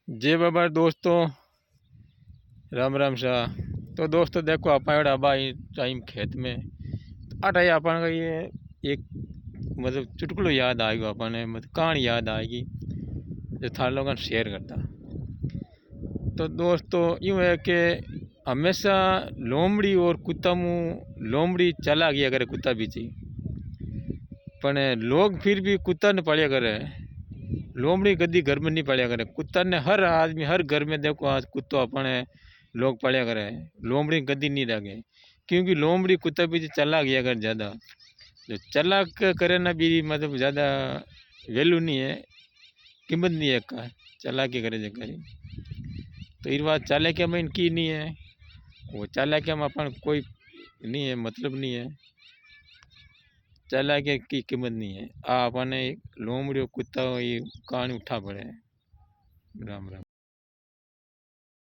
जय बाबा दोस्तों, राम राम शाह। तो दोस्तों देखो आप भाई टाइम खेत में अटाई अपन का ये एक मतलब चुटकुलो याद आएगा, अपन मतलब कहानी याद आएगी जो थार लोगों ने शेयर करता। तो दोस्तों यूँ है कि हमेशा लोमड़ी और कुत्ता मुँह लोमड़ी चला गया करे कुत्ता पीछे, पण लोग फिर भी कुत्ता ने पालिया करे, लोमड़ी कदी घर में नहीं पालिया करे। कुत्ता ने हर आदमी हर घर में देखो आज कुत्तो अपने लोग पालिया करे, लोमड़ी कदी नहीं रखे, क्योंकि लोमड़ी कुत्ता पीछे चला गया कर ज़्यादा, जो चलाक करे ना भी मतलब ज़्यादा वैल्यू नहीं है, कीमत नहीं है का चलाकी करे करे। तो ये बात चालाकिया में इनकी नहीं है, वो चालाकिया में अपन कोई नहीं है, मतलब नहीं है, चालाकिया की कीमत नहीं है। आ अपने लोमड़ी कुत्ता ये कहानी उठा पड़े। राम राम।